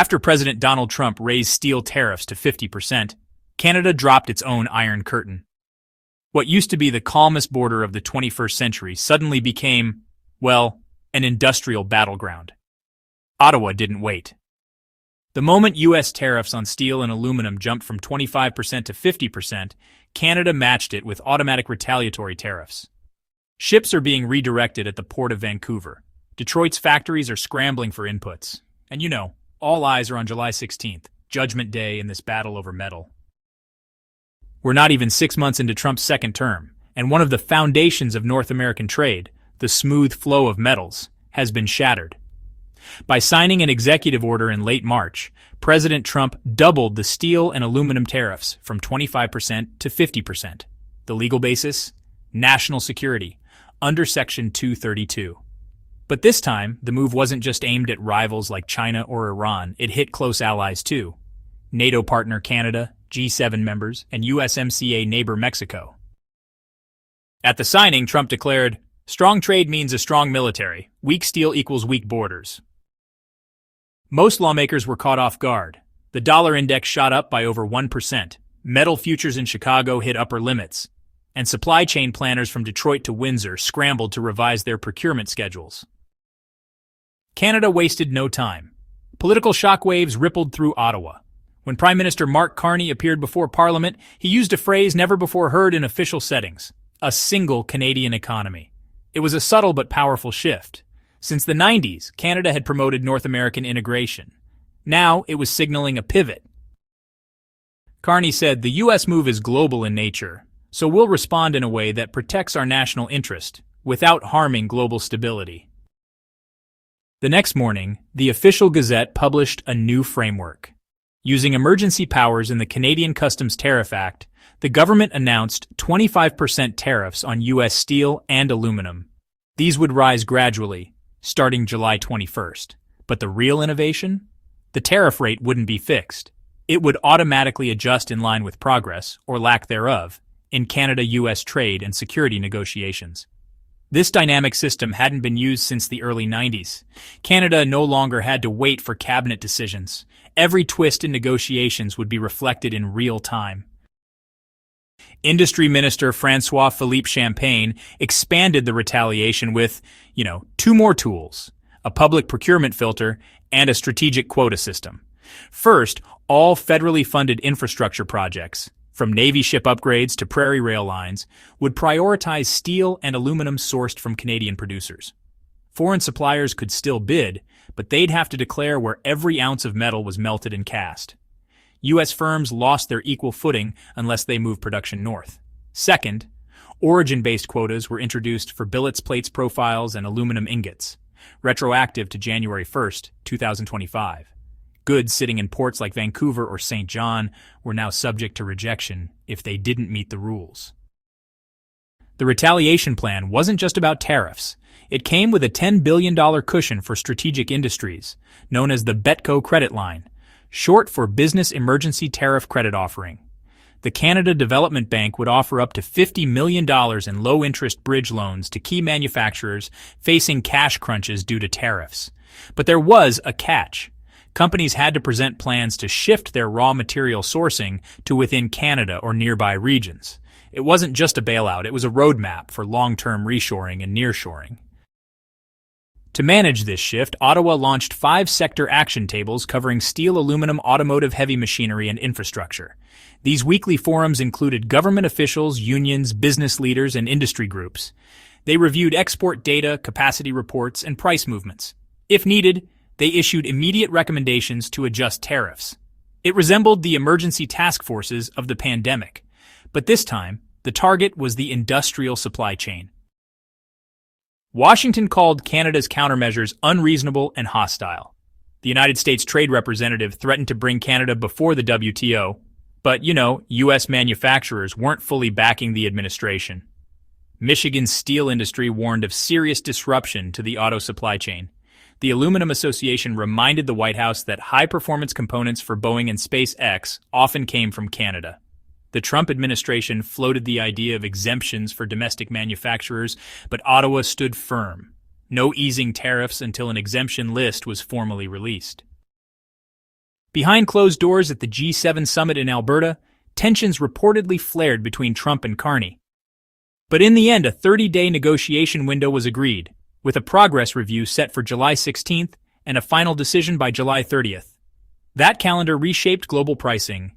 After President Donald Trump raised steel tariffs to 50%, Canada dropped its own Iron Curtain. What used to be the calmest border of the 21st century suddenly became, well, an industrial battleground. Ottawa didn't wait. The moment U.S. tariffs on steel and aluminum jumped from 25% to 50%, Canada matched it with automatic retaliatory tariffs. Ships are being redirected at the Port of Vancouver. Detroit's factories are scrambling for inputs. And all eyes are on July 16th, Judgment Day in this battle over metal. We're not even 6 months into Trump's second term, and one of the foundations of North American trade, the smooth flow of metals, has been shattered. By signing an executive order in late March, President Trump doubled the steel and aluminum tariffs from 25% to 50%. The legal basis? National security, under Section 232. But this time, the move wasn't just aimed at rivals like China or Iran, it hit close allies too. NATO partner Canada, G7 members, and USMCA neighbor Mexico. At the signing, Trump declared, "Strong trade means a strong military. Weak steel equals weak borders." Most lawmakers were caught off guard. The dollar index shot up by over 1%. Metal futures in Chicago hit upper limits. And supply chain planners from Detroit to Windsor scrambled to revise their procurement schedules. Canada wasted no time. Political shockwaves rippled through Ottawa. When Prime Minister Mark Carney appeared before Parliament, he used a phrase never before heard in official settings: a single Canadian economy. It was a subtle but powerful shift. Since the 90s, Canada had promoted North American integration. Now it was signaling a pivot. Carney said, "The U.S. move is global in nature, so we'll respond in a way that protects our national interest without harming global stability." The next morning, the official Gazette published a new framework. Using emergency powers in the Canadian Customs Tariff Act, the government announced 25% tariffs on U.S. steel and aluminum. These would rise gradually, starting July 21st. But the real innovation? The tariff rate wouldn't be fixed. It would automatically adjust in line with progress, or lack thereof, in Canada-U.S. trade and security negotiations. This dynamic system hadn't been used since the early 90s. Canada no longer had to wait for cabinet decisions. Every twist in negotiations would be reflected in real time. Industry Minister François-Philippe Champagne expanded the retaliation with, two more tools: a public procurement filter and a strategic quota system. First, all federally funded infrastructure projects, from Navy ship upgrades to prairie rail lines, would prioritize steel and aluminum sourced from Canadian producers. Foreign suppliers could still bid, but they'd have to declare where every ounce of metal was melted and cast. U.S. firms lost their equal footing unless they moved production north. Second, origin-based quotas were introduced for billets, plates, profiles, and aluminum ingots, retroactive to January 1st, 2025. Goods sitting in ports like Vancouver or St. John were now subject to rejection if they didn't meet the rules. The retaliation plan wasn't just about tariffs. It came with a $10 billion cushion for strategic industries, known as the BETCO credit line, short for Business Emergency Tariff Credit Offering. The Canada Development Bank would offer up to $50 million in low-interest bridge loans to key manufacturers facing cash crunches due to tariffs. But there was a catch. Companies had to present plans to shift their raw material sourcing to within Canada or nearby regions. It wasn't just a bailout, it was a roadmap for long-term reshoring and nearshoring. To manage this shift, Ottawa launched 5 sector action tables covering steel, aluminum, automotive, heavy machinery, and infrastructure. These weekly forums included government officials, unions, business leaders, and industry groups. They reviewed export data, capacity reports, and price movements. If needed, they issued immediate recommendations to adjust tariffs. It resembled the emergency task forces of the pandemic, but this time, the target was the industrial supply chain. Washington called Canada's countermeasures unreasonable and hostile. The United States Trade Representative threatened to bring Canada before the WTO, but, U.S. manufacturers weren't fully backing the administration. Michigan's steel industry warned of serious disruption to the auto supply chain. The Aluminum Association reminded the White House that high-performance components for Boeing and SpaceX often came from Canada. The Trump administration floated the idea of exemptions for domestic manufacturers, but Ottawa stood firm. No easing tariffs until an exemption list was formally released. Behind closed doors at the G7 summit in Alberta, tensions reportedly flared between Trump and Carney. But in the end, a 30-day negotiation window was agreed, with a progress review set for July 16th and a final decision by July 30th. That calendar reshaped global pricing.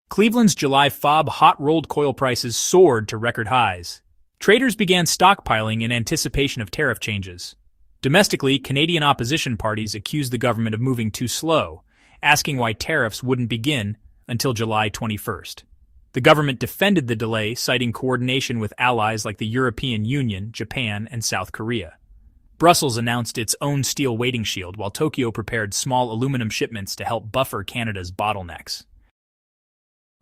Cleveland's July FOB hot-rolled coil prices soared to record highs. Traders began stockpiling in anticipation of tariff changes. Domestically, Canadian opposition parties accused the government of moving too slow, asking why tariffs wouldn't begin until July 21st. The government defended the delay, citing coordination with allies like the European Union, Japan, and South Korea. Brussels announced its own steel waiting shield, while Tokyo prepared small aluminum shipments to help buffer Canada's bottlenecks.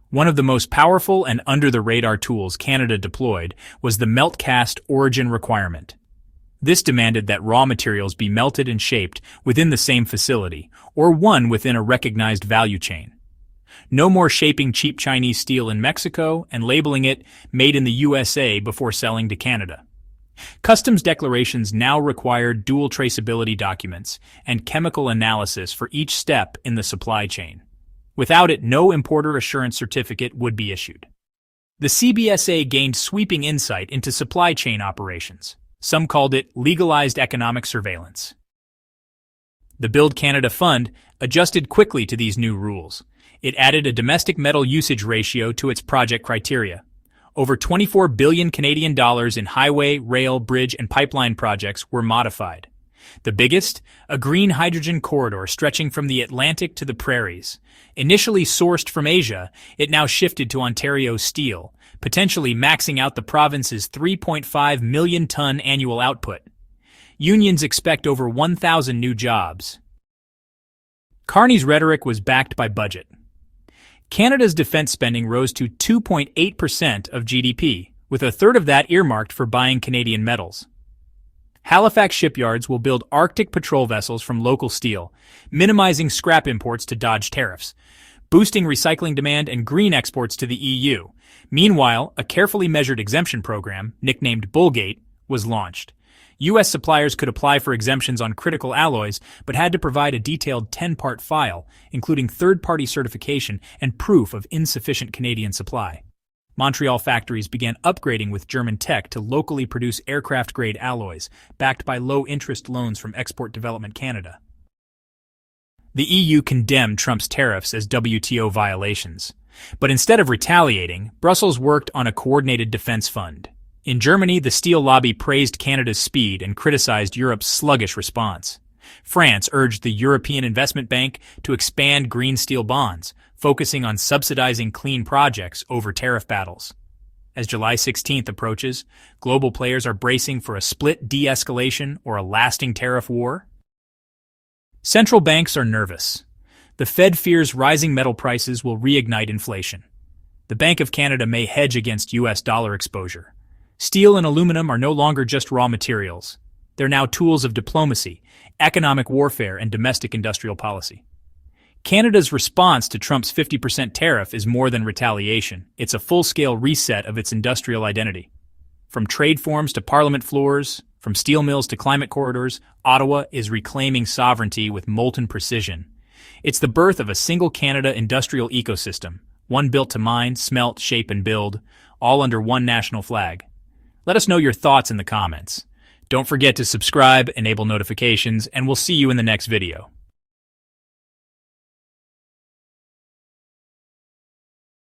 One of the most powerful and under-the-radar tools Canada deployed was the melt-cast origin requirement. This demanded that raw materials be melted and shaped within the same facility, or one within a recognized value chain. No more shaping cheap Chinese steel in Mexico and labeling it made in the USA before selling to Canada. Customs declarations now require dual traceability documents and chemical analysis for each step in the supply chain. Without it, no importer assurance certificate would be issued. The CBSA gained sweeping insight into supply chain operations. Some called it legalized economic surveillance. The Build Canada Fund adjusted quickly to these new rules. It added a domestic metal usage ratio to its project criteria. Over 24 billion Canadian dollars in highway, rail, bridge, and pipeline projects were modified. The biggest, a green hydrogen corridor stretching from the Atlantic to the prairies. Initially sourced from Asia, it now shifted to Ontario steel, potentially maxing out the province's 3.5 million ton annual output. Unions expect over 1,000 new jobs. Carney's rhetoric was backed by budget. Canada's defense spending rose to 2.8% of GDP, with a third of that earmarked for buying Canadian metals. Halifax shipyards will build Arctic patrol vessels from local steel, minimizing scrap imports to dodge tariffs, boosting recycling demand and green exports to the EU. Meanwhile, a carefully measured exemption program, nicknamed Bullgate, was launched. U.S. suppliers could apply for exemptions on critical alloys, but had to provide a detailed 10-part file, including third-party certification and proof of insufficient Canadian supply. Montreal factories began upgrading with German tech to locally produce aircraft-grade alloys, backed by low-interest loans from Export Development Canada. The EU condemned Trump's tariffs as WTO violations. But instead of retaliating, Brussels worked on a coordinated defense fund. In Germany, the steel lobby praised Canada's speed and criticized Europe's sluggish response. France urged the European Investment Bank to expand green steel bonds, focusing on subsidizing clean projects over tariff battles. As July 16th approaches, global players are bracing for a split de-escalation or a lasting tariff war. Central banks are nervous. The Fed fears rising metal prices will reignite inflation. The Bank of Canada may hedge against U.S. dollar exposure. Steel and aluminum are no longer just raw materials. They're now tools of diplomacy, economic warfare, and domestic industrial policy. Canada's response to Trump's 50% tariff is more than retaliation. It's a full-scale reset of its industrial identity. From trade forums to parliament floors, from steel mills to climate corridors, Ottawa is reclaiming sovereignty with molten precision. It's the birth of a single Canada industrial ecosystem, one built to mine, smelt, shape, and build, all under one national flag. Let us know your thoughts in the comments. Don't forget to subscribe, enable notifications, and we'll see you in the next video.